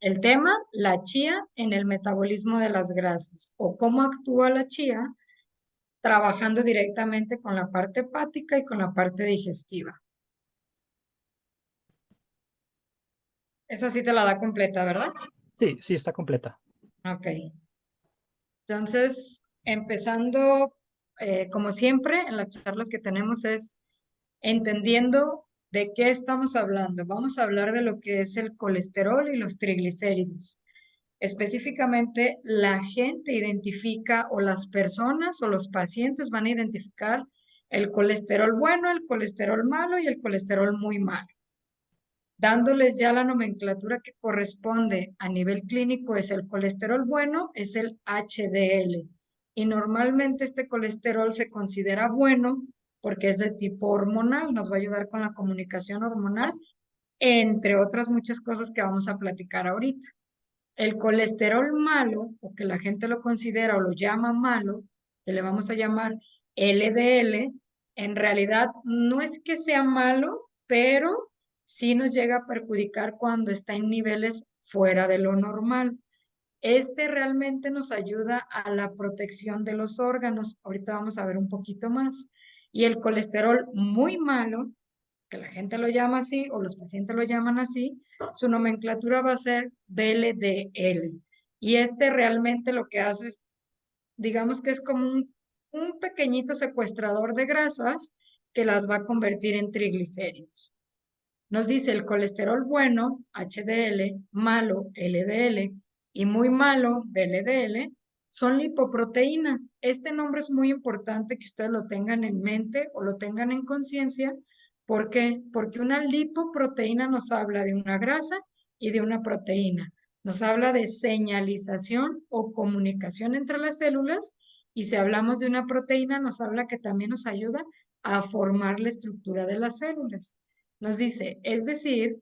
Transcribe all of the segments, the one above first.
El tema, la chía en el metabolismo de las grasas o cómo actúa la chía trabajando directamente con la parte hepática y con la parte digestiva. Esa sí te la da completa, ¿verdad? Sí, sí está completa. Ok. Entonces, empezando, como siempre, en las charlas que tenemos es entendiendo de qué estamos hablando. Vamos a hablar de lo que es el colesterol y los triglicéridos. Específicamente, la gente identifica o las personas o los pacientes van a identificar el colesterol bueno, el colesterol malo y el colesterol muy malo. Dándoles ya la nomenclatura que corresponde a nivel clínico es el colesterol bueno, es el HDL. Y normalmente este colesterol se considera bueno porque es de tipo hormonal, nos va a ayudar con la comunicación hormonal, entre otras muchas cosas que vamos a platicar ahorita. El colesterol malo, o que la gente lo considera o lo llama malo, que le vamos a llamar LDL, en realidad no es que sea malo, pero sí nos llega a perjudicar cuando está en niveles fuera de lo normal. Este realmente nos ayuda a la protección de los órganos. Ahorita vamos a ver un poquito más. Y el colesterol muy malo, que la gente lo llama así o los pacientes lo llaman así, su nomenclatura va a ser VLDL. Y este realmente lo que hace es, digamos que es como un pequeñito secuestrador de grasas que las va a convertir en triglicéridos. Nos dice el colesterol bueno, HDL, malo, LDL, y muy malo, VLDL, son lipoproteínas. Este nombre es muy importante que ustedes lo tengan en mente o lo tengan en conciencia. ¿Por qué? Porque una lipoproteína nos habla de una grasa y de una proteína. Nos habla de señalización o comunicación entre las células, y si hablamos de una proteína, nos habla que también nos ayuda a formar la estructura de las células. Nos dice, es decir,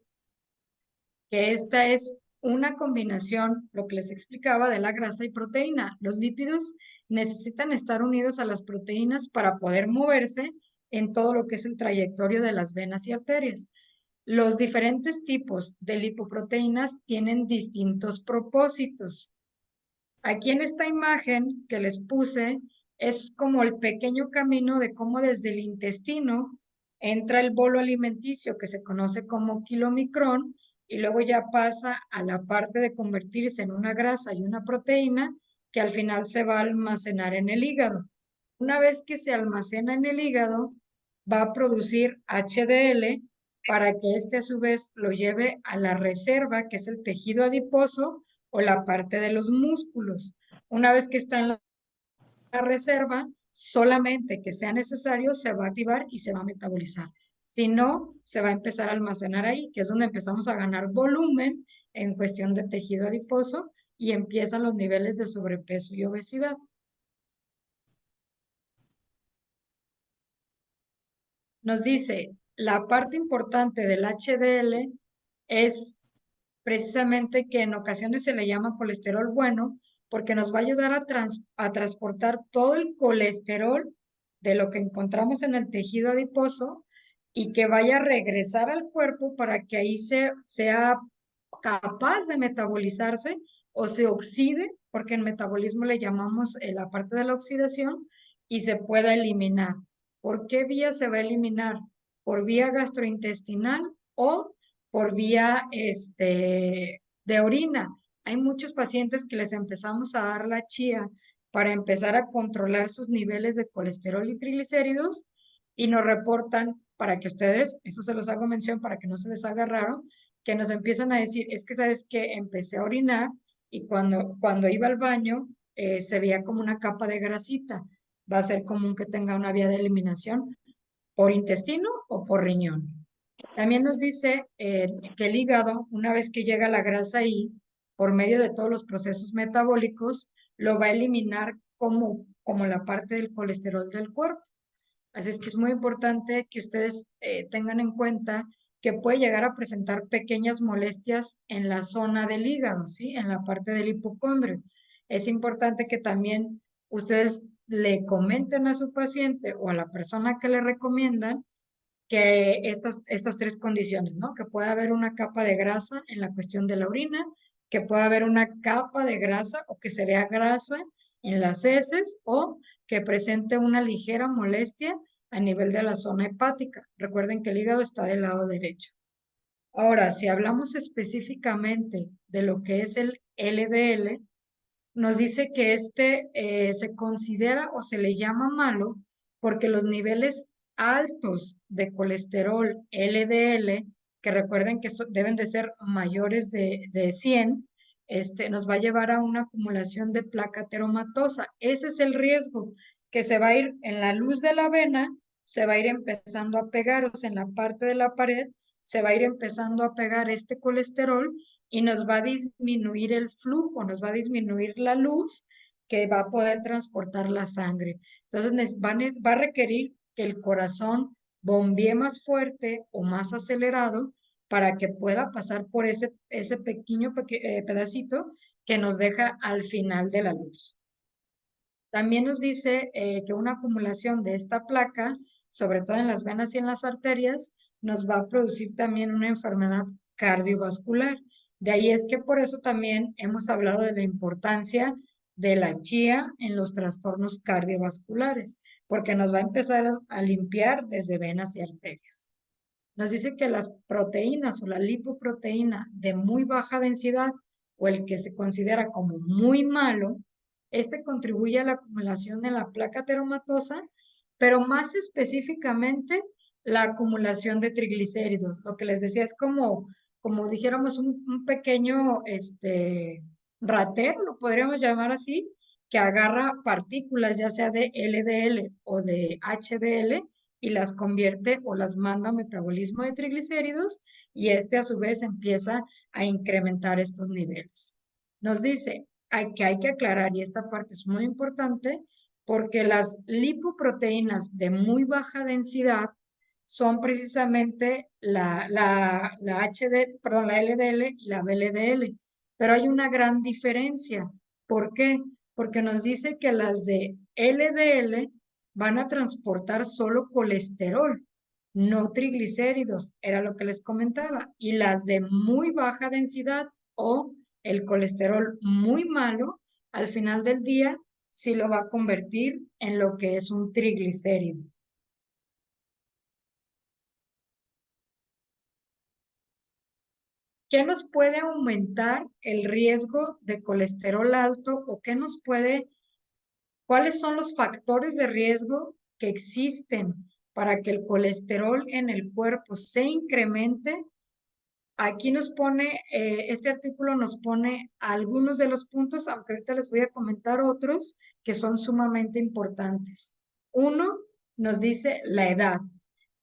que esta es una combinación, lo que les explicaba, de la grasa y proteína. Los lípidos necesitan estar unidos a las proteínas para poder moverse en todo lo que es el trayectorio de las venas y arterias. Los diferentes tipos de lipoproteínas tienen distintos propósitos. Aquí en esta imagen que les puse es como el pequeño camino de cómo desde el intestino entra el bolo alimenticio que se conoce como kilomicrón y luego ya pasa a la parte de convertirse en una grasa y una proteína que al final se va a almacenar en el hígado. Una vez que se almacena en el hígado, va a producir HDL para que este a su vez lo lleve a la reserva, que es el tejido adiposo o la parte de los músculos. Una vez que está en la reserva, solamente que sea necesario, se va a activar y se va a metabolizar. Si no, se va a empezar a almacenar ahí, que es donde empezamos a ganar volumen en cuestión de tejido adiposo y empiezan los niveles de sobrepeso y obesidad. Nos dice, la parte importante del HDL es precisamente que en ocasiones se le llama colesterol bueno porque nos va a ayudar a transportar todo el colesterol de lo que encontramos en el tejido adiposo y que vaya a regresar al cuerpo para que ahí sea capaz de metabolizarse o se oxide, porque en metabolismo le llamamos la parte de la oxidación, y se pueda eliminar. ¿Por qué vía se va a eliminar? ¿Por vía gastrointestinal o por vía de orina? Hay muchos pacientes que les empezamos a dar la chía para empezar a controlar sus niveles de colesterol y triglicéridos y nos reportan para que ustedes, eso se los hago mención para que no se les haga raro, que nos empiezan a decir, es que sabes que empecé a orinar y cuando iba al baño se veía como una capa de grasita. Va a ser común que tenga una vía de eliminación por intestino o por riñón. También nos dice que el hígado, una vez que llega la grasa ahí, por medio de todos los procesos metabólicos, lo va a eliminar como la parte del colesterol del cuerpo. Así es que es muy importante que ustedes tengan en cuenta que puede llegar a presentar pequeñas molestias en la zona del hígado, ¿sí? En la parte del hipocondrio. Es importante que también ustedes le comenten a su paciente o a la persona que le recomiendan que estas tres condiciones, ¿no? Que puede haber una capa de grasa en la cuestión de la orina, que pueda haber una capa de grasa o que se vea grasa en las heces o que presente una ligera molestia a nivel de la zona hepática. Recuerden que el hígado está del lado derecho. Ahora, si hablamos específicamente de lo que es el LDL, nos dice que se considera o se le llama malo porque los niveles altos de colesterol LDL, que recuerden que deben de ser mayores de 100, nos va a llevar a una acumulación de placa ateromatosa. Ese es el riesgo, que se va a ir en la luz de la vena, se va a ir empezando a pegar, o sea, en la parte de la pared, se va a ir empezando a pegar este colesterol y nos va a disminuir el flujo, nos va a disminuir la luz que va a poder transportar la sangre. Entonces va a requerir que el corazón bombee más fuerte o más acelerado para que pueda pasar por ese pequeño pedacito que nos deja al final de la luz. También nos dice que una acumulación de esta placa, sobre todo en las venas y en las arterias, nos va a producir también una enfermedad cardiovascular. De ahí es que por eso también hemos hablado de la importancia de la chía en los trastornos cardiovasculares, porque nos va a empezar a limpiar desde venas y arterias. Nos dice que las proteínas o la lipoproteína de muy baja densidad o el que se considera como muy malo, contribuye a la acumulación de la placa ateromatosa, pero más específicamente la acumulación de triglicéridos. Lo que les decía es como dijéramos, un pequeño rater, lo podríamos llamar así, que agarra partículas ya sea de LDL o de HDL y las convierte o las manda a metabolismo de triglicéridos y a su vez empieza a incrementar estos niveles. Nos dice que hay que aclarar, y esta parte es muy importante, porque las lipoproteínas de muy baja densidad son precisamente la LDL y la VLDL, pero hay una gran diferencia. ¿Por qué? Porque nos dice que las de LDL van a transportar solo colesterol, no triglicéridos, era lo que les comentaba, y las de muy baja densidad o el colesterol muy malo, al final del día sí lo va a convertir en lo que es un triglicérido. ¿Qué nos puede aumentar el riesgo de colesterol alto o cuáles son los factores de riesgo que existen para que el colesterol en el cuerpo se incremente? Aquí este artículo nos pone algunos de los puntos, aunque ahorita les voy a comentar otros que son sumamente importantes. Uno, nos dice la edad.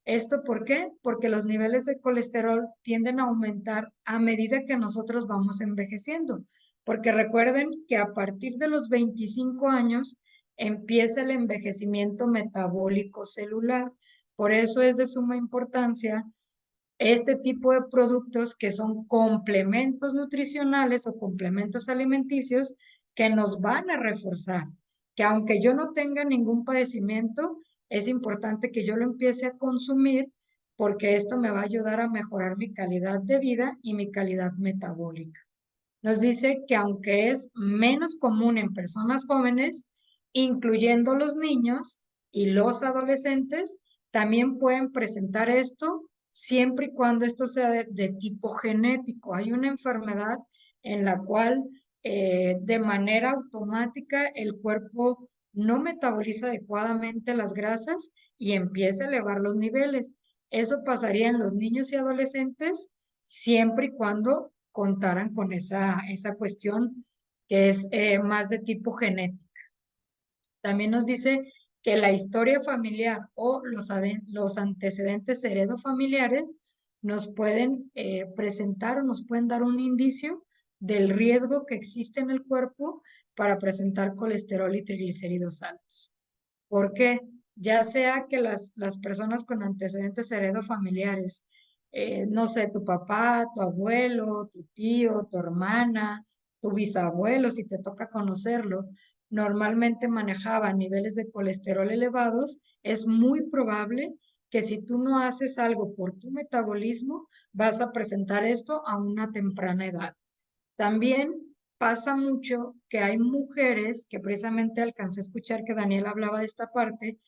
¿Esto por qué? Porque los niveles de colesterol tienden a aumentar a medida que nosotros vamos envejeciendo. Porque recuerden que a partir de los 25 años empieza el envejecimiento metabólico celular. Por eso es de suma importancia este tipo de productos que son complementos nutricionales o complementos alimenticios que nos van a reforzar, que aunque yo no tenga ningún padecimiento, es importante que yo lo empiece a consumir porque esto me va a ayudar a mejorar mi calidad de vida y mi calidad metabólica. Nos dice que aunque es menos común en personas jóvenes, incluyendo los niños y los adolescentes, también pueden presentar esto siempre y cuando esto sea de tipo genético. Hay una enfermedad en la cual de manera automática el cuerpo no metaboliza adecuadamente las grasas y empieza a elevar los niveles. Eso pasaría en los niños y adolescentes siempre y cuando contaran con esa cuestión que es más de tipo genético. También nos dice que la historia familiar o los antecedentes heredofamiliares nos pueden presentar o nos pueden dar un indicio del riesgo que existe en el cuerpo para presentar colesterol y triglicéridos altos. ¿Por qué? Ya sea que las personas con antecedentes heredofamiliares, no sé, tu papá, tu abuelo, tu tío, tu hermana, tu bisabuelo, si te toca conocerlo, normalmente manejaba niveles de colesterol elevados, es muy probable que si tú no haces algo por tu metabolismo, vas a presentar esto a una temprana edad. También pasa mucho que hay mujeres, que precisamente alcancé a escuchar que Daniel hablaba de esta parte,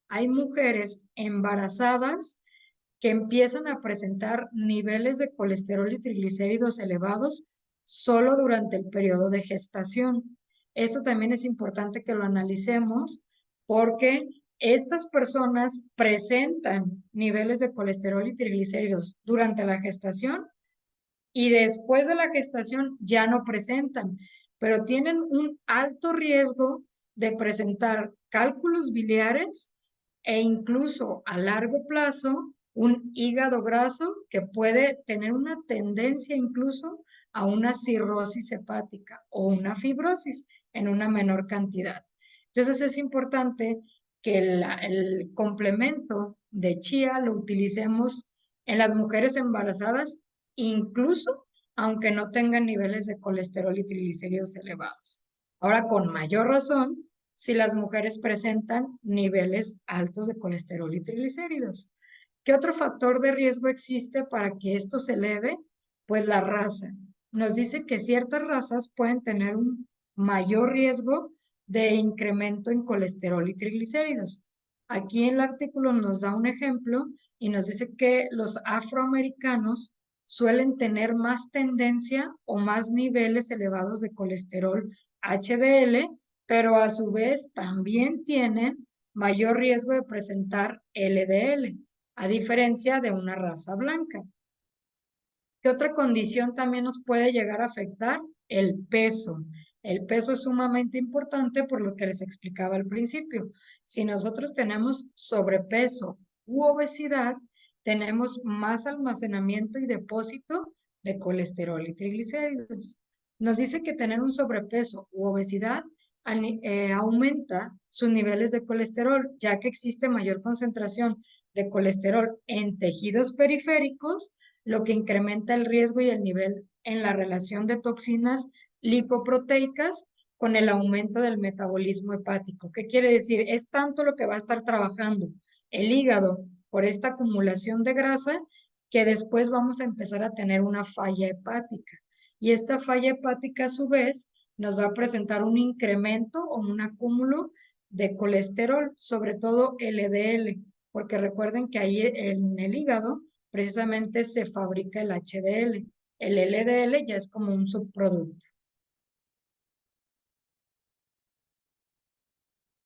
hay mujeres embarazadas que empiezan a presentar niveles de colesterol y triglicéridos elevados solo durante el periodo de gestación. Eso también es importante que lo analicemos porque estas personas presentan niveles de colesterol y triglicéridos durante la gestación y después de la gestación ya no presentan, pero tienen un alto riesgo de presentar cálculos biliares e incluso a largo plazo un hígado graso que puede tener una tendencia incluso a una cirrosis hepática o una fibrosis en una menor cantidad. Entonces es importante que el complemento de chía lo utilicemos en las mujeres embarazadas, incluso aunque no tengan niveles de colesterol y triglicéridos elevados. Ahora, con mayor razón, si las mujeres presentan niveles altos de colesterol y triglicéridos. ¿Qué otro factor de riesgo existe para que esto se eleve? Pues la raza. Nos dice que ciertas razas pueden tener un mayor riesgo de incremento en colesterol y triglicéridos. Aquí en el artículo nos da un ejemplo y nos dice que los afroamericanos suelen tener más tendencia o más niveles elevados de colesterol HDL, pero a su vez también tienen mayor riesgo de presentar LDL, a diferencia de una raza blanca. ¿Qué otra condición también nos puede llegar a afectar? El peso. El peso es sumamente importante por lo que les explicaba al principio. Si nosotros tenemos sobrepeso u obesidad, tenemos más almacenamiento y depósito de colesterol y triglicéridos. Nos dice que tener un sobrepeso u obesidad aumenta sus niveles de colesterol, ya que existe mayor concentración de colesterol en tejidos periféricos, lo que incrementa el riesgo y el nivel en la relación de toxinas lipoproteicas con el aumento del metabolismo hepático. ¿Qué quiere decir? Es tanto lo que va a estar trabajando el hígado por esta acumulación de grasa que después vamos a empezar a tener una falla hepática. Y esta falla hepática a su vez nos va a presentar un incremento o un acúmulo de colesterol, sobre todo LDL, porque recuerden que ahí en el hígado precisamente se fabrica el HDL. El LDL ya es como un subproducto.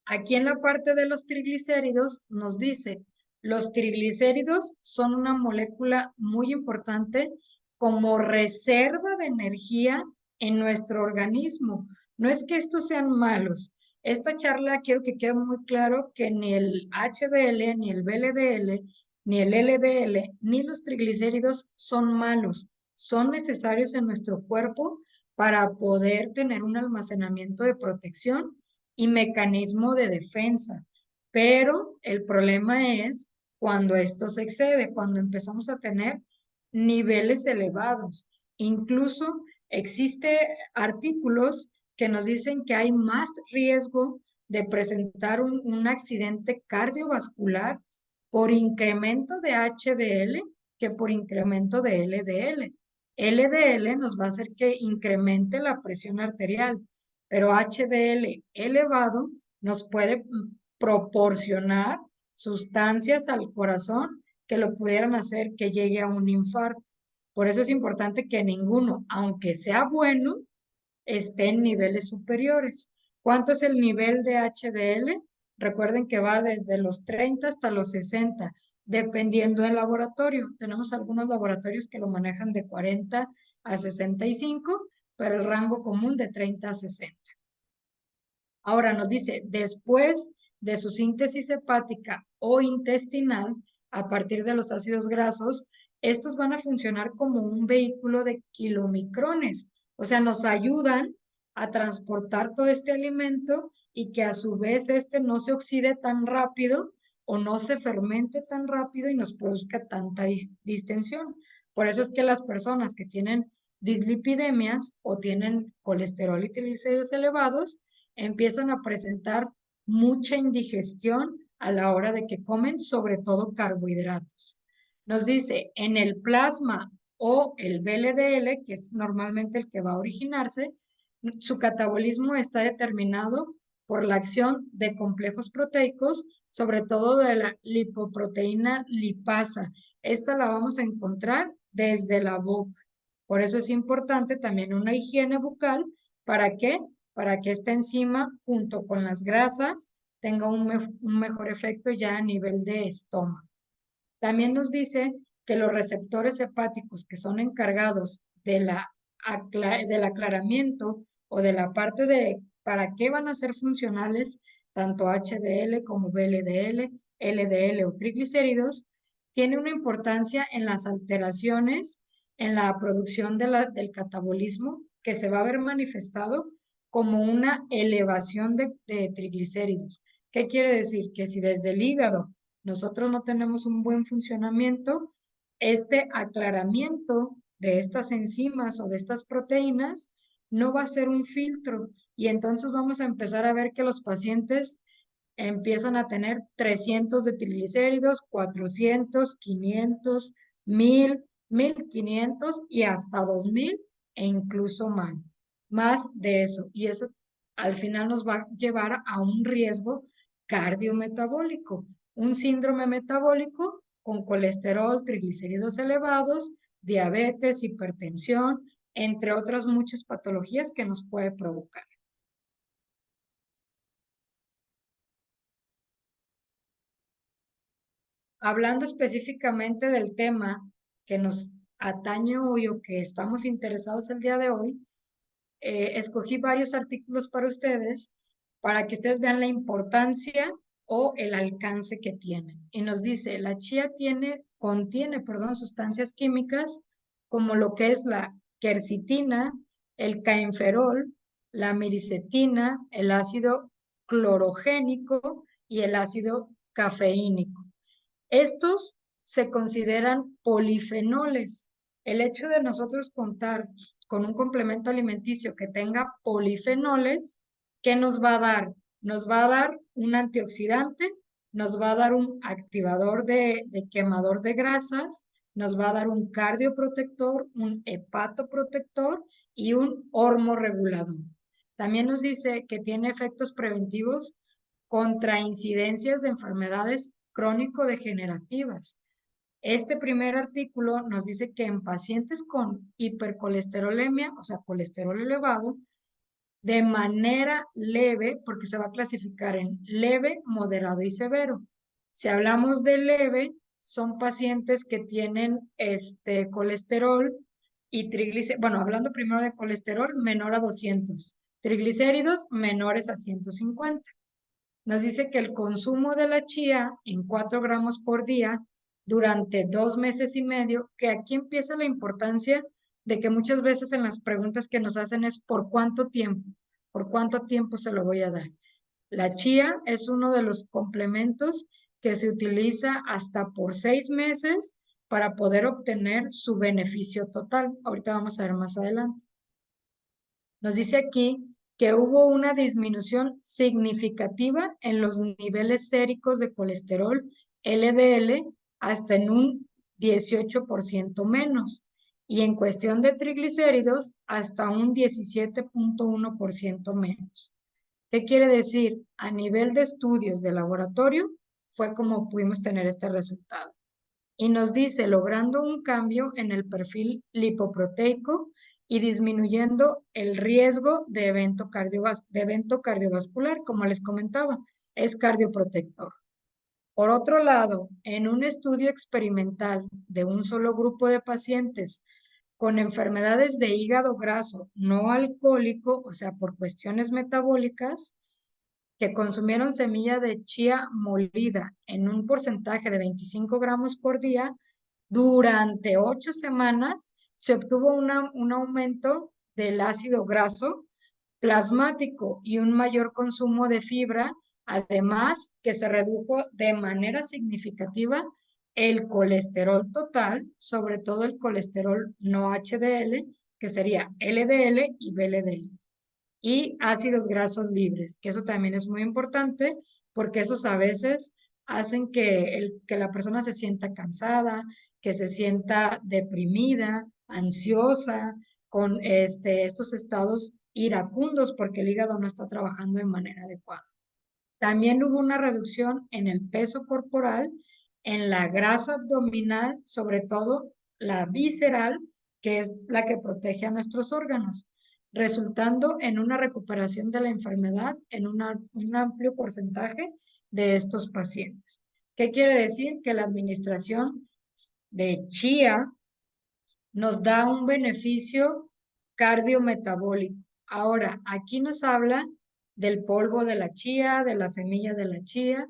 Aquí en la parte de los triglicéridos nos dice, los triglicéridos son una molécula muy importante como reserva de energía en nuestro organismo. No es que estos sean malos. Esta charla quiero que quede muy claro que ni el HDL, ni el VLDL, ni el LDL, ni los triglicéridos son malos. Son necesarios en nuestro cuerpo para poder tener un almacenamiento de protección y mecanismo de defensa. Pero el problema es cuando esto se excede, cuando empezamos a tener niveles elevados. Incluso existe artículos que nos dicen que hay más riesgo de presentar un accidente cardiovascular por incremento de HDL que por incremento de LDL. LDL nos va a hacer que incremente la presión arterial, pero HDL elevado nos puede proporcionar sustancias al corazón que lo pudieran hacer que llegue a un infarto. Por eso es importante que ninguno, aunque sea bueno, esté en niveles superiores. ¿Cuánto es el nivel de HDL? Recuerden que va desde los 30 hasta los 60, dependiendo del laboratorio. Tenemos algunos laboratorios que lo manejan de 40 a 65, pero el rango común de 30 a 60. Ahora nos dice, después de su síntesis hepática o intestinal, a partir de los ácidos grasos, estos van a funcionar como un vehículo de kilomicrones, o sea, nos ayudan a transportar todo este alimento y que a su vez este no se oxide tan rápido o no se fermente tan rápido y nos produzca tanta distensión. Por eso es que las personas que tienen dislipidemias o tienen colesterol y triglicéridos elevados, empiezan a presentar mucha indigestión a la hora de que comen, sobre todo carbohidratos. Nos dice, en el plasma o el VLDL, que es normalmente el que va a originarse, su catabolismo está determinado por la acción de complejos proteicos, sobre todo de la lipoproteína lipasa. Esta la vamos a encontrar desde la boca. Por eso es importante también una higiene bucal. ¿Para qué? Para que esta enzima, junto con las grasas, tenga un mejor efecto ya a nivel de estómago. También nos dice que los receptores hepáticos que son encargados del aclaramiento o de la parte de para qué van a ser funcionales, tanto HDL como VLDL, LDL o triglicéridos, tiene una importancia en las alteraciones en la producción del catabolismo que se va a ver manifestado como una elevación de triglicéridos. ¿Qué quiere decir? Que si desde el hígado nosotros no tenemos un buen funcionamiento, este aclaramiento de estas enzimas o de estas proteínas no va a ser un filtro y entonces vamos a empezar a ver que los pacientes empiezan a tener 300 de triglicéridos, 400, 500, 1000, 1500 y hasta 2000 e incluso más de eso. Y eso al final nos va a llevar a un riesgo cardiometabólico, un síndrome metabólico con colesterol, triglicéridos elevados, diabetes, hipertensión, entre otras muchas patologías que nos puede provocar. Hablando específicamente del tema que nos atañe hoy o que estamos interesados el día de hoy, escogí varios artículos para ustedes para que ustedes vean la importancia o el alcance que tiene. Y nos dice, la chía contiene, perdón, sustancias químicas como lo que es la quercitina, el caenferol, la miricetina, el ácido clorogénico y el ácido cafeínico. Estos se consideran polifenoles. El hecho de nosotros contar con un complemento alimenticio que tenga polifenoles, ¿qué nos va a dar? Nos va a dar un antioxidante, nos va a dar un activador de quemador de grasas, nos va a dar un cardioprotector, un hepatoprotector y un hormorregulador. También nos dice que tiene efectos preventivos contra incidencias de enfermedades crónico-degenerativas. Este primer artículo nos dice que en pacientes con hipercolesterolemia, o sea, colesterol elevado, de manera leve, porque se va a clasificar en leve, moderado y severo. Si hablamos de leve, son pacientes que tienen colesterol y triglicéridos, bueno, hablando primero de colesterol, menor a 200, triglicéridos menores a 150. Nos dice que el consumo de la chía en 4 gramos por día durante 2 meses y medio, que aquí empieza la importancia de que muchas veces en las preguntas que nos hacen es por cuánto tiempo se lo voy a dar. La chía es uno de los complementos que se utiliza hasta por 6 meses para poder obtener su beneficio total. Ahorita vamos a ver más adelante. Nos dice aquí que hubo una disminución significativa en los niveles séricos de colesterol LDL hasta en un 18% menos y en cuestión de triglicéridos hasta un 17.1% menos. ¿Qué quiere decir? A nivel de estudios de laboratorio fue como pudimos tener este resultado. Y nos dice, logrando un cambio en el perfil lipoproteico y disminuyendo el riesgo de evento cardiovascular, como les comentaba, es cardioprotector. Por otro lado, en un estudio experimental de un solo grupo de pacientes con enfermedades de hígado graso no alcohólico, o sea, por cuestiones metabólicas, que consumieron semilla de chía molida en un porcentaje de 25 gramos por día, durante 8 semanas se obtuvo un aumento del ácido graso plasmático y un mayor consumo de fibra, además que se redujo de manera significativa el colesterol total, sobre todo el colesterol no HDL, que sería LDL y VLDL y ácidos grasos libres, que eso también es muy importante porque esos a veces hacen que la persona se sienta cansada, que se sienta deprimida, ansiosa, con estos estados iracundos porque el hígado no está trabajando de manera adecuada. También hubo una reducción en el peso corporal, en la grasa abdominal, sobre todo la visceral, que es la que protege a nuestros órganos, resultando en una recuperación de la enfermedad en un amplio porcentaje de estos pacientes. ¿Qué quiere decir? Que la administración de chía nos da un beneficio cardiometabólico. Ahora, aquí nos habla del polvo de la chía, de la semilla de la chía,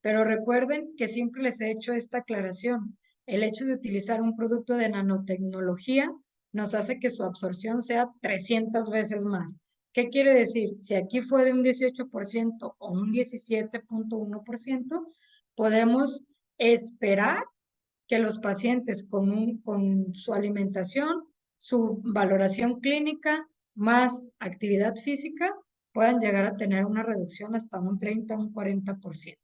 pero recuerden que siempre les he hecho esta aclaración. El hecho de utilizar un producto de nanotecnología nos hace que su absorción sea 300 veces más. ¿Qué quiere decir? Si aquí fue de un 18% o un 17.1%, podemos esperar que los pacientes con su alimentación, su valoración clínica, más actividad física, puedan llegar a tener una reducción hasta un 30 o un 40%.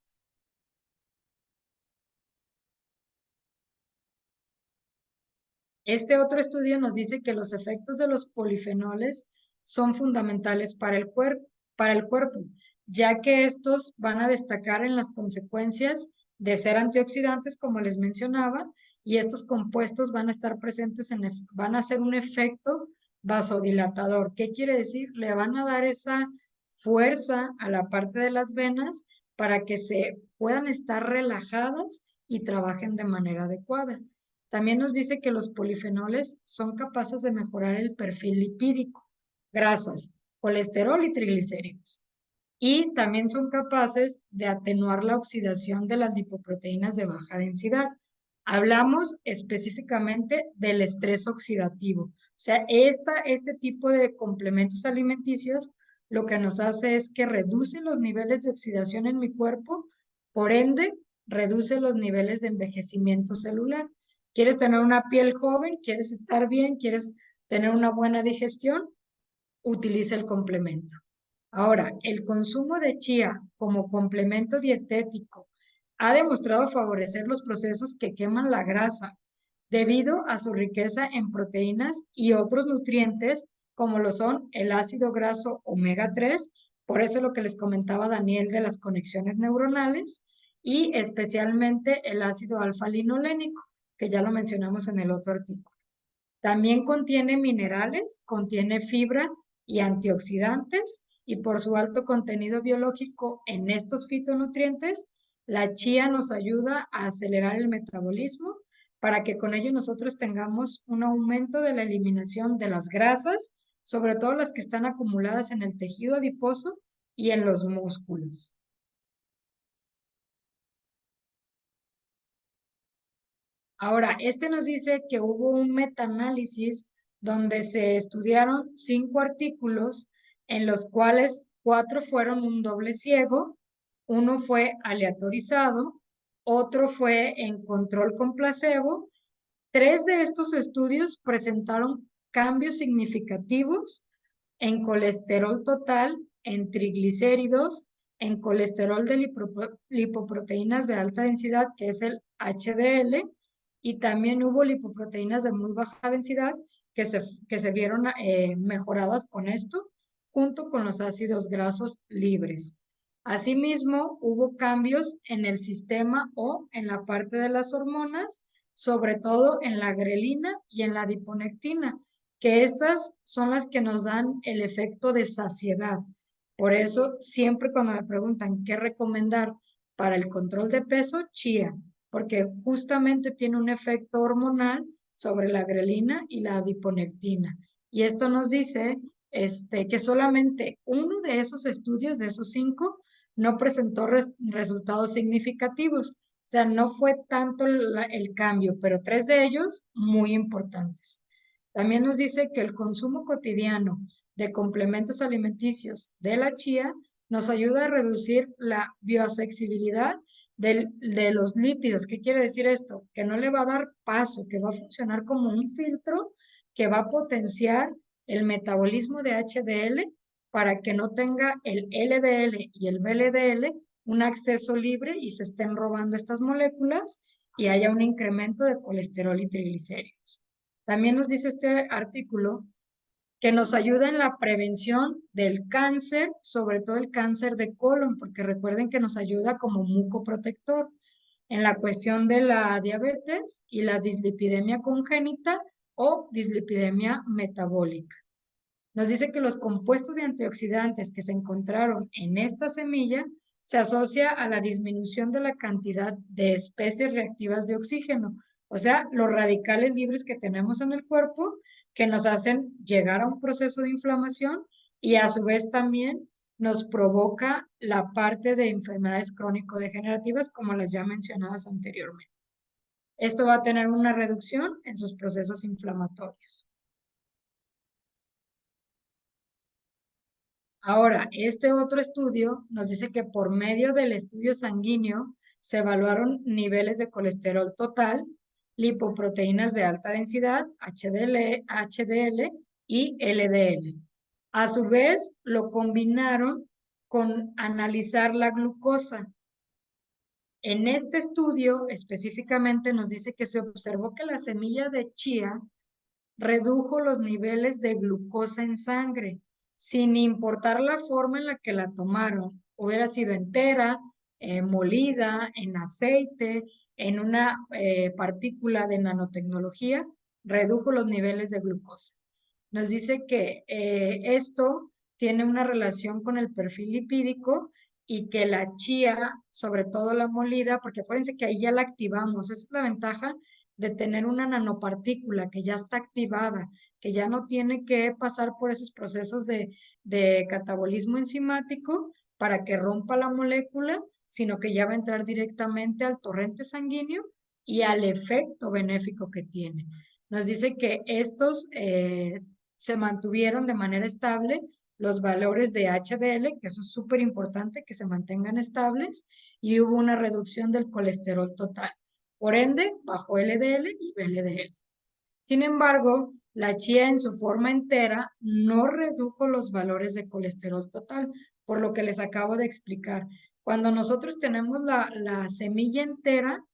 Este otro estudio nos dice que los efectos de los polifenoles son fundamentales para el cuerpo, ya que estos van a destacar en las consecuencias de ser antioxidantes, como les mencionaba, y estos compuestos van a estar presentes van a hacer un efecto vasodilatador. ¿Qué quiere decir? Le van a dar esa fuerza a la parte de las venas para que se puedan estar relajadas y trabajen de manera adecuada. También nos dice que los polifenoles son capaces de mejorar el perfil lipídico, grasas, colesterol y triglicéridos. Y también son capaces de atenuar la oxidación de las lipoproteínas de baja densidad. Hablamos específicamente del estrés oxidativo. O sea, este tipo de complementos alimenticios lo que nos hace es que reduce los niveles de oxidación en mi cuerpo, por ende, reduce los niveles de envejecimiento celular. ¿Quieres tener una piel joven? ¿Quieres estar bien? ¿Quieres tener una buena digestión? Utiliza el complemento. Ahora, el consumo de chía como complemento dietético ha demostrado favorecer los procesos que queman la grasa debido a su riqueza en proteínas y otros nutrientes como lo son el ácido graso omega 3, por eso lo que les comentaba Daniel de las conexiones neuronales y especialmente el ácido alfa-linolénico, que ya lo mencionamos en el otro artículo. También contiene minerales, contiene fibra y antioxidantes, y por su alto contenido biológico en estos fitonutrientes, la chía nos ayuda a acelerar el metabolismo para que con ello nosotros tengamos un aumento de la eliminación de las grasas, sobre todo las que están acumuladas en el tejido adiposo y en los músculos. Ahora, este nos dice que hubo un metaanálisis donde se estudiaron 5 artículos en los cuales 4 fueron un doble ciego, uno fue aleatorizado, otro fue en control con placebo. 3 de estos estudios presentaron cambios significativos en colesterol total, en triglicéridos, en colesterol de lipoproteínas de alta densidad, que es el HDL, y también hubo lipoproteínas de muy baja densidad que se vieron mejoradas con esto, junto con los ácidos grasos libres. Asimismo, hubo cambios en el sistema o en la parte de las hormonas, sobre todo en la grelina y en la adiponectina, que estas son las que nos dan el efecto de saciedad. Por eso, siempre cuando me preguntan qué recomendar para el control de peso, chía, porque justamente tiene un efecto hormonal sobre la grelina y la adiponectina. Y esto nos dice que solamente uno de esos estudios, de esos 5, no presentó resultados significativos. O sea, no fue tanto el cambio, pero 3 de ellos muy importantes. También nos dice que el consumo cotidiano de complementos alimenticios de la chía nos ayuda a reducir la bioaccesibilidad de los lípidos. ¿Qué quiere decir esto? Que no le va a dar paso, que va a funcionar como un filtro que va a potenciar el metabolismo de HDL para que no tenga el LDL y el VLDL un acceso libre y se estén robando estas moléculas y haya un incremento de colesterol y triglicéridos. También nos dice este artículo que nos ayuda en la prevención del cáncer, sobre todo el cáncer de colon, porque recuerden que nos ayuda como mucoprotector en la cuestión de la diabetes y la dislipidemia congénita o dislipidemia metabólica. Nos dice que los compuestos de antioxidantes que se encontraron en esta semilla se asocia a la disminución de la cantidad de especies reactivas de oxígeno, o sea, los radicales libres que tenemos en el cuerpo que nos hacen llegar a un proceso de inflamación y a su vez también nos provoca la parte de enfermedades crónico-degenerativas como las ya mencionadas anteriormente. Esto va a tener una reducción en sus procesos inflamatorios. Ahora, este otro estudio nos dice que por medio del estudio sanguíneo se evaluaron niveles de colesterol total, lipoproteínas de alta densidad, HDL y LDL. A su vez, lo combinaron con analizar la glucosa. En este estudio específicamente nos dice que se observó que la semilla de chía redujo los niveles de glucosa en sangre, sin importar la forma en la que la tomaron. Hubiera sido entera, molida, en aceite, en una partícula de nanotecnología, redujo los niveles de glucosa. Nos dice que esto tiene una relación con el perfil lipídico y que la chía, sobre todo la molida, porque acuérdense que ahí ya la activamos, esa es la ventaja de tener una nanopartícula que ya está activada, que ya no tiene que pasar por esos procesos de catabolismo enzimático para que rompa la molécula, sino que ya va a entrar directamente al torrente sanguíneo y al efecto benéfico que tiene. Nos dice que estos se mantuvieron de manera estable los valores de HDL, que eso es súper importante, que se mantengan estables, y hubo una reducción del colesterol total. Por ende, bajó LDL y VLDL. Sin embargo, la chía en su forma entera no redujo los valores de colesterol total, por lo que les acabo de explicar. Cuando nosotros tenemos la semilla entera,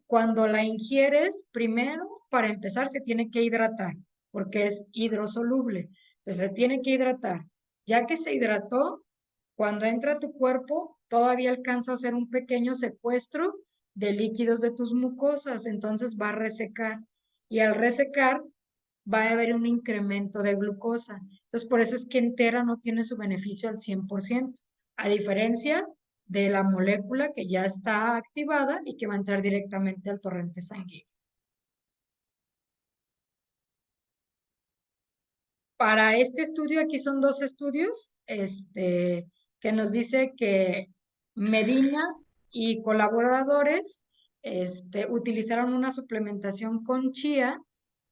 cuando la ingieres, primero, para empezar, se tiene que hidratar, porque es hidrosoluble. Entonces, se tiene que hidratar. Ya que se hidrató, cuando entra a tu cuerpo, todavía alcanza a hacer un pequeño secuestro de líquidos de tus mucosas, entonces va a resecar. Y al resecar, va a haber un incremento de glucosa. Entonces, por eso es que entera no tiene su beneficio al 100%, a diferencia de la molécula que ya está activada y que va a entrar directamente al torrente sanguíneo. Para este estudio, aquí son dos estudios, que nos dice que Medina y colaboradores, utilizaron una suplementación con chía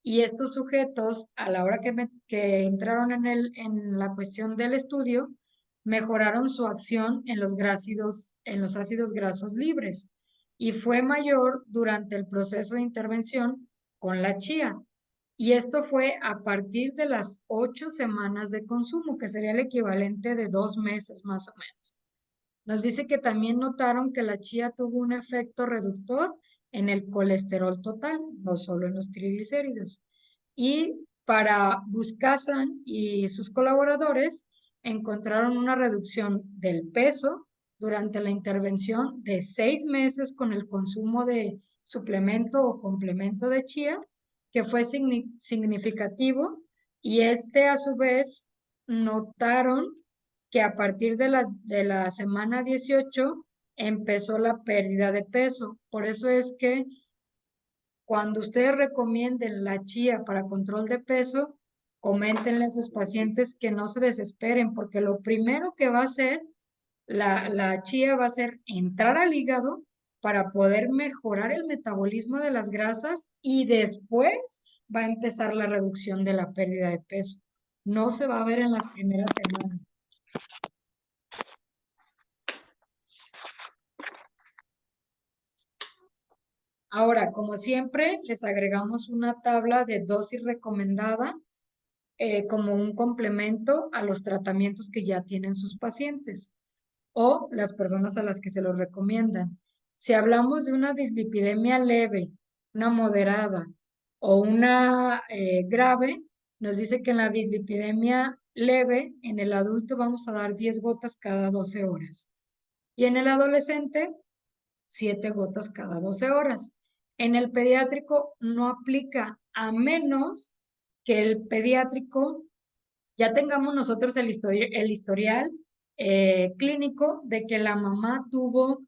y estos sujetos, a la hora que entraron en la cuestión del estudio, mejoraron su acción en los ácidos grasos libres y fue mayor durante el proceso de intervención con la chía. Y esto fue a partir de las 8 semanas de consumo, que sería el equivalente de 2 meses más o menos. Nos dice que también notaron que la chía tuvo un efecto reductor en el colesterol total, no solo en los triglicéridos. Y para Buscasan y sus colaboradores encontraron una reducción del peso durante la intervención de 6 meses con el consumo de suplemento o complemento de chía, que fue significativo, y a su vez notaron que a partir de la semana 18 empezó la pérdida de peso. Por eso es que cuando ustedes recomienden la chía para control de peso, coméntenle a sus pacientes que no se desesperen, porque lo primero que va a hacer la chía va a ser entrar al hígado para poder mejorar el metabolismo de las grasas y después va a empezar la reducción de la pérdida de peso. No se va a ver en las primeras semanas. Ahora, como siempre, les agregamos una tabla de dosis recomendada como un complemento a los tratamientos que ya tienen sus pacientes. o las personas a las que se los recomiendan. Si hablamos de una dislipidemia leve, una moderada o una grave, nos dice que en la dislipidemia leve, en el adulto vamos a dar 10 gotas cada 12 horas y en el adolescente 7 gotas cada 12 horas. En el pediátrico no aplica a menos que el pediátrico ya tengamos nosotros el historial clínico de que la mamá tuvo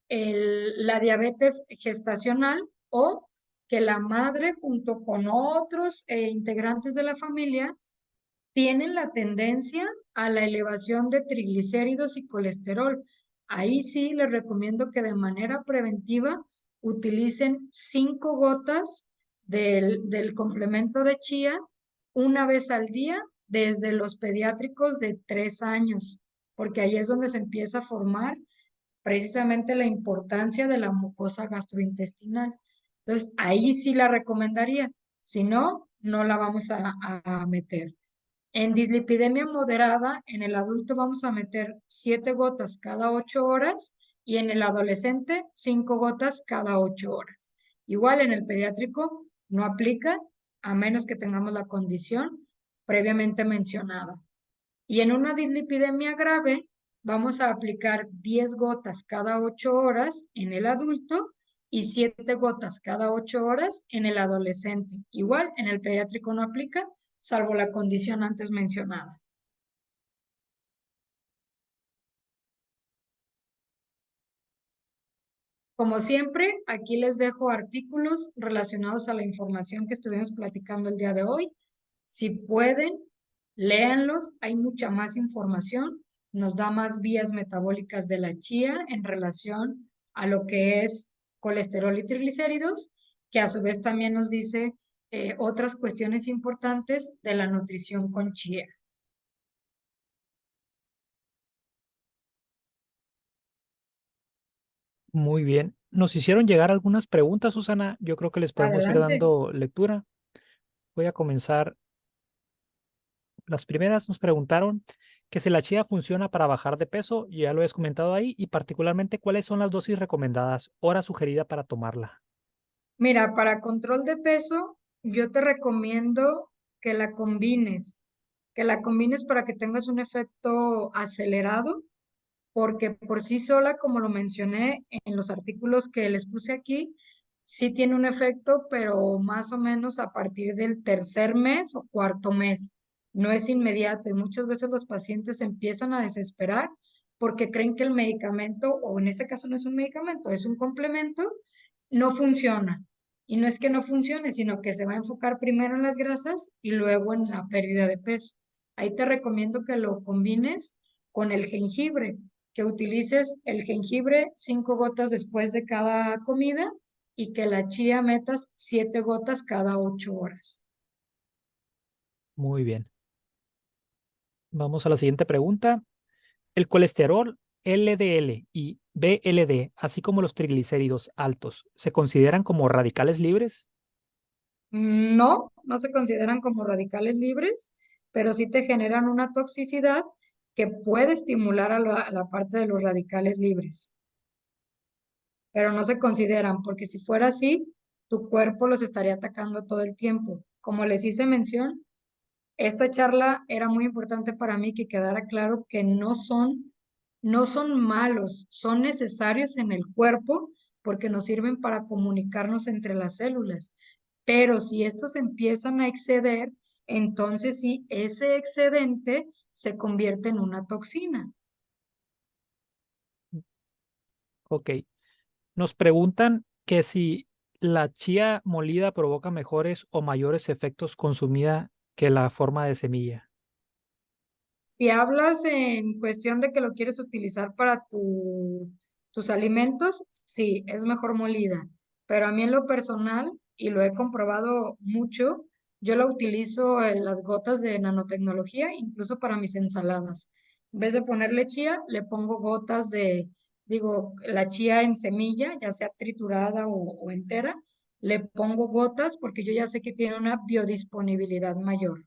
la diabetes gestacional o que la madre junto con otros integrantes de la familia tienen la tendencia a la elevación de triglicéridos y colesterol. Ahí sí les recomiendo que de manera preventiva utilicen 5 gotas del complemento de chía una vez al día desde los pediátricos de 3 años, porque ahí es donde se empieza a formar precisamente la importancia de la mucosa gastrointestinal. Entonces, ahí sí la recomendaría. Si no, no la vamos a meter. En dislipidemia moderada, en el adulto vamos a meter 7 gotas cada 8 horas y en el adolescente 5 gotas cada 8 horas. Igual en el pediátrico no aplica a menos que tengamos la condición previamente mencionada. Y en una dislipidemia grave vamos a aplicar 10 gotas cada 8 horas en el adulto y 7 gotas cada 8 horas en el adolescente. Igual en el pediátrico no aplica, salvo la condición antes mencionada. Como siempre, aquí les dejo artículos relacionados a la información que estuvimos platicando el día de hoy. Si pueden, léanlos. Hay mucha más información. Nos da más vías metabólicas de la chía en relación a lo que es colesterol y triglicéridos, que a su vez también nos dice otras cuestiones importantes de la nutrición con chía. Muy bien. Nos hicieron llegar algunas preguntas, Susana. Yo creo que les podemos ir Adelante. dando lectura. Voy a comenzar. Las primeras nos preguntaron que si la chía funciona para bajar de peso, ya lo has comentado ahí, y particularmente cuáles son las dosis recomendadas, hora sugerida para tomarla. Mira, para control de peso, yo te recomiendo que la combines, que la combines para que tengas un efecto acelerado, porque por sí sola, como lo mencioné en los artículos que les puse aquí, sí tiene un efecto, pero más o menos a partir del tercer mes o cuarto mes. No es inmediato y muchas veces los pacientes empiezan a desesperar porque creen que el medicamento, o en este caso no es un medicamento, es un complemento, no funciona. Y no es que no funcione, sino que se va a enfocar primero en las grasas y luego en la pérdida de peso. Ahí te recomiendo que lo combines con el jengibre, que utilices el jengibre 5 gotas después de cada comida y que la chía metas 7 gotas cada 8 horas. Muy bien. Vamos a la siguiente pregunta. ¿El colesterol LDL y BLD, así como los triglicéridos altos, se consideran como radicales libres? No, no se consideran como radicales libres, pero sí te generan una toxicidad que puede estimular a la parte de los radicales libres, pero no se consideran porque si fuera así, tu cuerpo los estaría atacando todo el tiempo. Como les hice mención, esta charla era muy importante para mí que quedara claro que no son malos, son necesarios en el cuerpo porque nos sirven para comunicarnos entre las células. Pero si estos empiezan a exceder, entonces sí, ese excedente se convierte en una toxina. Ok. Nos preguntan que si la chía molida provoca mejores o mayores efectos consumida que la forma de semilla. Si hablas en cuestión de que lo quieres utilizar para tus alimentos, sí, es mejor molida. Pero a mí en lo personal, y lo he comprobado mucho, yo la utilizo en las gotas de nanotecnología, incluso para mis ensaladas. En vez de ponerle chía, le pongo gotas digo, la chía en semilla, ya sea triturada o entera, le pongo gotas porque yo ya sé que tiene una biodisponibilidad mayor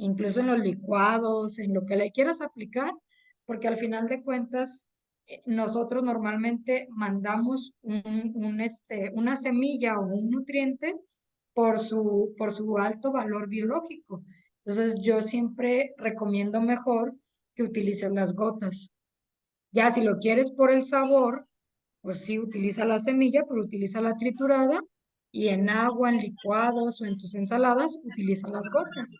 incluso en los licuados, en lo que le quieras aplicar, porque al final de cuentas nosotros normalmente mandamos una semilla o un nutriente por su alto valor biológico. Entonces, yo siempre recomiendo mejor que utilices las gotas. Ya si lo quieres por el sabor, pues sí, utiliza la semilla, pero utiliza la triturada y en agua, en licuados o en tus ensaladas, utiliza las gotas.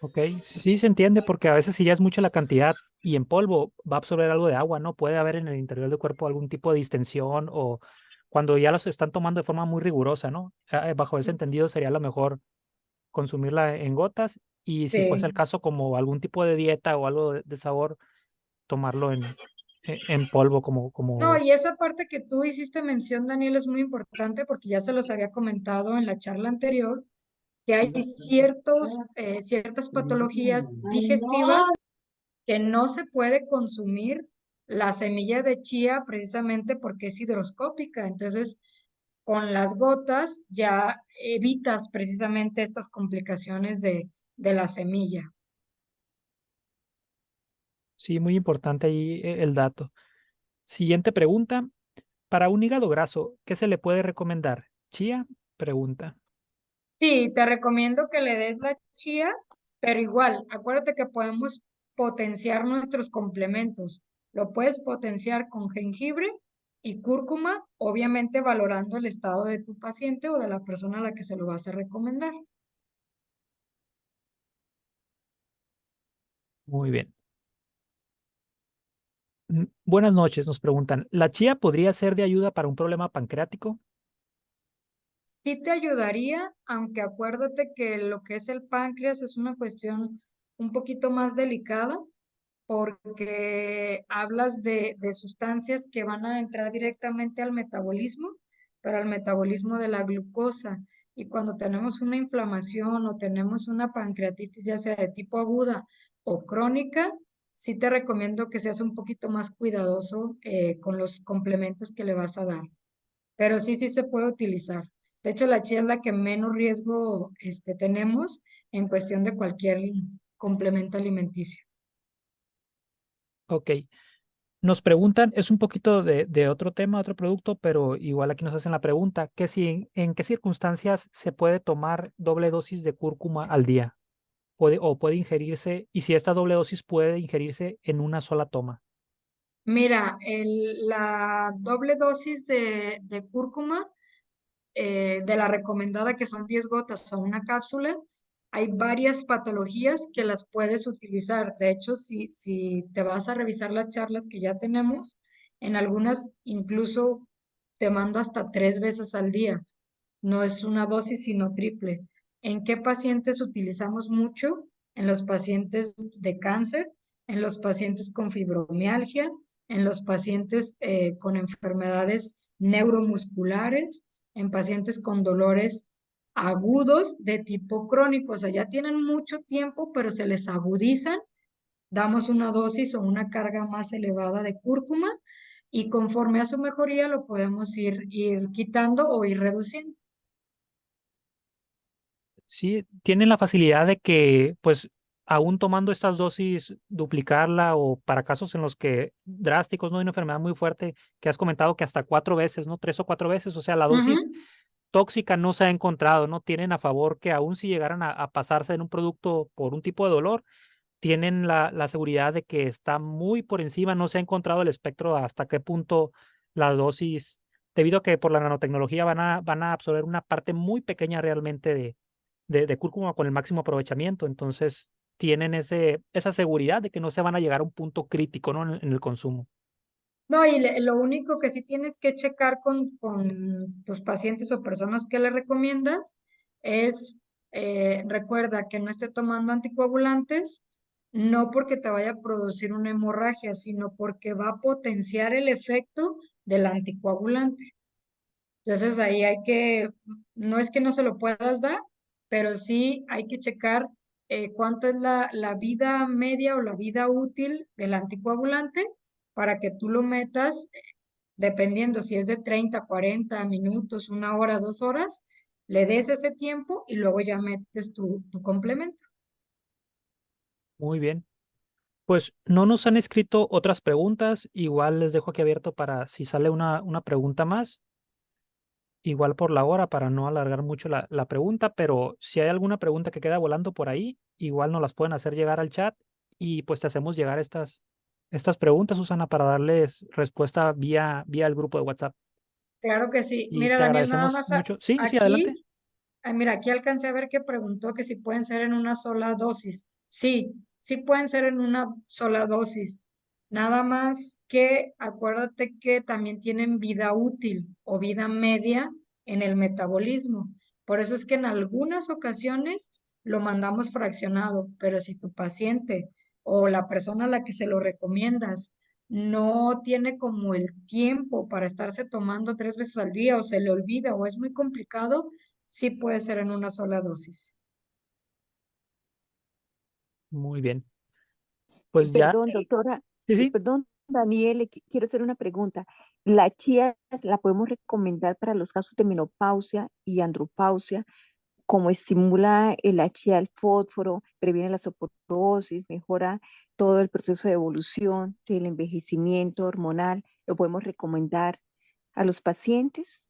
Ok, sí se entiende porque a veces si ya es mucha la cantidad y en polvo va a absorber algo de agua, ¿no? Puede haber en el interior del cuerpo algún tipo de distensión o cuando ya los están tomando de forma muy rigurosa, ¿no? Bajo ese entendido sería lo mejor consumirla en gotas y si fuese el Sí. caso como algún tipo de dieta o algo de sabor, tomarlo en polvo No, como... y esa parte que tú hiciste mención, Daniel, es muy importante porque ya se los había comentado en la charla anterior, que hay ciertas patologías digestivas que no se puede consumir la semilla de chía precisamente porque es hidroscópica. Entonces, con las gotas ya evitas precisamente estas complicaciones de la semilla. Sí, muy importante ahí el dato. Siguiente pregunta. Para un hígado graso, ¿qué se le puede recomendar? Chía, pregunta. Sí, te recomiendo que le des la chía, pero igual, acuérdate que podemos potenciar nuestros complementos. Lo puedes potenciar con jengibre y cúrcuma, obviamente valorando el estado de tu paciente o de la persona a la que se lo vas a recomendar. Muy bien. Buenas noches, nos preguntan. ¿La chía podría ser de ayuda para un problema pancreático? Sí te ayudaría, aunque acuérdate que lo que es el páncreas es una cuestión un poquito más delicada porque hablas de sustancias que van a entrar directamente al metabolismo, pero al metabolismo de la glucosa. Y cuando tenemos una inflamación o tenemos una pancreatitis, ya sea de tipo aguda o crónica, sí te recomiendo que seas un poquito más cuidadoso con los complementos que le vas a dar. Pero sí, sí se puede utilizar. De hecho, la chía es la que menos riesgo tenemos en cuestión de cualquier complemento alimenticio. Ok. Nos preguntan, es un poquito de otro tema, otro producto, pero igual aquí nos hacen la pregunta, que si en qué circunstancias se puede tomar doble dosis de cúrcuma al día, o puede ingerirse, y si esta doble dosis puede ingerirse en una sola toma. Mira, la doble dosis de cúrcuma, de la recomendada que son 10 gotas o una cápsula, hay varias patologías que las puedes utilizar. De hecho, si te vas a revisar las charlas que ya tenemos, en algunas incluso te mando hasta 3 veces al día. No es una dosis, sino triple. ¿En qué pacientes utilizamos mucho? En los pacientes de cáncer, en los pacientes con fibromialgia, en los pacientes con enfermedades neuromusculares, en pacientes con dolores agudos de tipo crónico. O sea, ya tienen mucho tiempo, pero se les agudizan. Damos una dosis o una carga más elevada de cúrcuma y conforme a su mejoría lo podemos ir quitando o ir reduciendo. Sí, tienen la facilidad de que, pues, aún tomando estas dosis, duplicarla o para casos en los que drásticos, ¿no? Hay una enfermedad muy fuerte que has comentado que hasta 4 veces, ¿no? 3 o 4 veces, o sea, la dosis Ujú. tóxica no se ha encontrado, ¿no? Tienen a favor que aún si llegaran a pasarse en un producto por un tipo de dolor, tienen la seguridad de que está muy por encima, no se ha encontrado el espectro hasta qué punto la dosis, debido a que por la nanotecnología van a absorber una parte muy pequeña realmente de cúrcuma con el máximo aprovechamiento. Entonces, tienen esa seguridad de que no se van a llegar a un punto crítico, ¿no? En el consumo. No, y lo único que sí tienes que checar con tus pacientes o personas que le recomiendas es, recuerda que no esté tomando anticoagulantes, no porque te vaya a producir una hemorragia, sino porque va a potenciar el efecto del anticoagulante. Entonces ahí no es que no se lo puedas dar, pero sí hay que checar cuánto es la vida media o la vida útil del anticoagulante para que tú lo metas, dependiendo si es de 30, 40 minutos, 1 hora, 2 horas, le des ese tiempo y luego ya metes tu complemento. Muy bien. Pues no nos han escrito otras preguntas. Igual les dejo aquí abierto para si sale una pregunta más. Igual por la hora para no alargar mucho la pregunta, pero si hay alguna pregunta que queda volando por ahí, igual nos las pueden hacer llegar al chat y pues te hacemos llegar estas preguntas, Susana, para darles respuesta vía el grupo de WhatsApp. Claro que sí. Y Mira, te Daniel, nada agradecemos más mucho. Sí, sí, adelante. aquí, mira, aquí alcancé a ver que preguntó que si pueden ser en una sola dosis. Sí, sí pueden ser en una sola dosis. Nada más que acuérdate que también tienen vida útil o vida media en el metabolismo. Por eso es que en algunas ocasiones lo mandamos fraccionado, pero si tu paciente o la persona a la que se lo recomiendas no tiene como el tiempo para estarse tomando 3 veces al día o se le olvida o es muy complicado, sí puede ser en una sola dosis. Muy bien. Pues ya, Perdón, doctora, sí, sí. perdón, Daniel, quiero hacer una pregunta. ¿La chía la podemos recomendar para los casos de menopausia y andropausia? Como estimula la chía el fósforo, previene la osteoporosis, mejora todo el proceso de evolución del envejecimiento hormonal. ¿Lo podemos recomendar a los pacientes?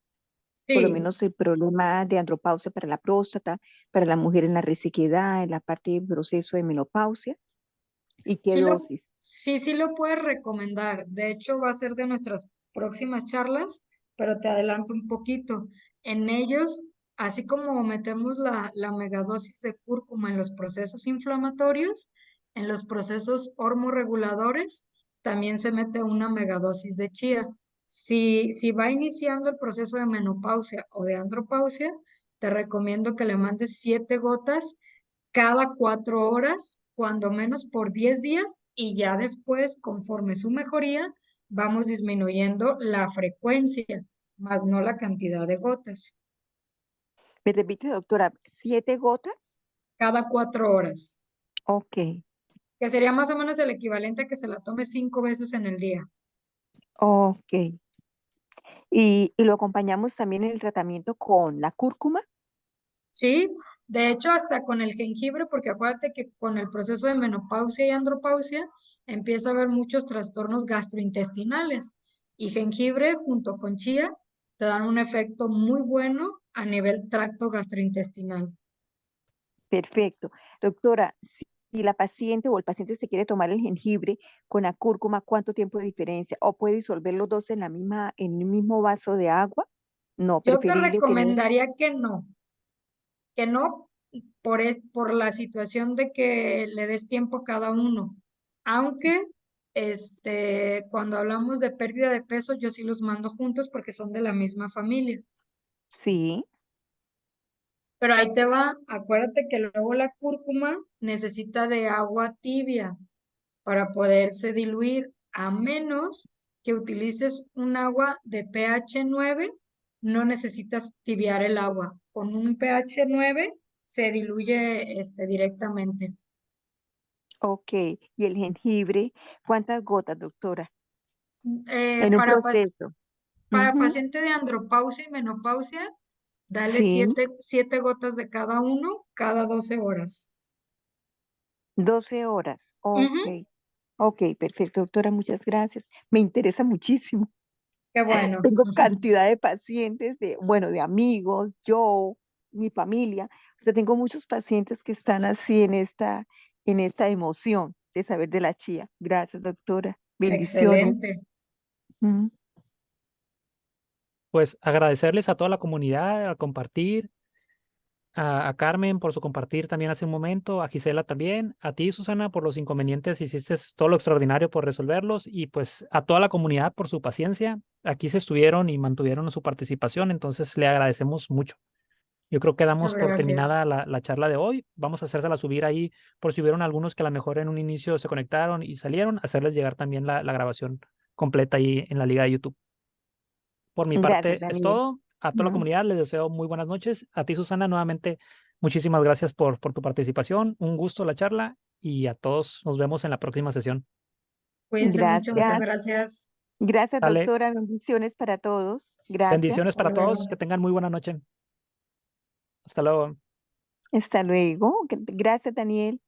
Por lo Sí, menos el problema de andropausia para la próstata, para la mujer en la resequedad, en la parte del proceso de menopausia. ¿Y qué dosis? sí lo puedes recomendar. De hecho, va a ser de nuestras próximas charlas, pero te adelanto un poquito. En ellos, así como metemos la megadosis de cúrcuma en los procesos inflamatorios, en los procesos hormorreguladores, también se mete una megadosis de chía. Si va iniciando el proceso de menopausia o de andropausia, te recomiendo que le mandes 7 gotas cada 4 horas, cuando menos por 10 días, y ya después, conforme su mejoría, vamos disminuyendo la frecuencia, más no la cantidad de gotas, ¿Me repite, doctora? ¿7 gotas? cada 4 horas, Ok, que sería más o menos el equivalente a que se la tome 5 veces en el día. ok. ¿Y lo acompañamos también en el tratamiento con la cúrcuma? Sí, de hecho, hasta con el jengibre, porque acuérdate que con el proceso de menopausia y andropausia empieza a haber muchos trastornos gastrointestinales y jengibre junto con chía te dan un efecto muy bueno a nivel tracto gastrointestinal. Perfecto. Doctora, si la paciente o el paciente se quiere tomar el jengibre con la cúrcuma, ¿cuánto tiempo de diferencia? ¿O puede disolver los dos en en el mismo vaso de agua? No, Yo te preferible tener. recomendaría que no por la situación de que le des tiempo a cada uno. Aunque, cuando hablamos de pérdida de peso, yo sí los mando juntos porque son de la misma familia. Sí, Pero ahí te va, acuérdate que luego la cúrcuma necesita de agua tibia para poderse diluir, a menos que utilices un agua de pH 9, no necesitas tibiar el agua. Con un pH 9 se diluye directamente. ok. ¿Y el jengibre? ¿Cuántas gotas, doctora? Eh, En un para, pas- proceso. para Ujú. paciente de andropausia y menopausia, dale Sí, 7 gotas de cada uno cada 12 horas. 12 horas. Ujú. Ok, ok, perfecto, doctora, muchas gracias. Me interesa muchísimo. Qué bueno. Tengo cantidad de pacientes, bueno, de amigos, yo, mi familia. O sea, tengo muchos pacientes que están así en esta emoción de saber de la chía. Gracias, doctora. Bendiciones. Excelente. Mm. Pues agradecerles a toda la comunidad a compartir, a Carmen por su compartir también hace un momento, a Gisela también, a ti, Susana, por los inconvenientes, hiciste todo lo extraordinario por resolverlos y pues a toda la comunidad por su paciencia. Aquí se estuvieron y mantuvieron su participación, entonces le agradecemos mucho. Yo creo que Muchas damos por gracias. terminada la charla de hoy. Vamos a hacérsela subir ahí por si hubieron algunos que a lo mejor en un inicio se conectaron y salieron, hacerles llegar también la grabación completa ahí en la liga de YouTube. Por mi Gracias, parte es Daniel. todo. A toda la Mm. comunidad les deseo muy buenas noches. A ti, Susana, nuevamente, muchísimas gracias por tu participación. Un gusto la charla y a todos nos vemos en la próxima sesión. Cuídense mucho. Muchas Gracias. gracias. Gracias, Dale, doctora. Bendiciones para todos. Gracias. bendiciones Hasta para todos. luego. Que tengan muy buena noche. Hasta luego. Hasta luego. Gracias, Daniel.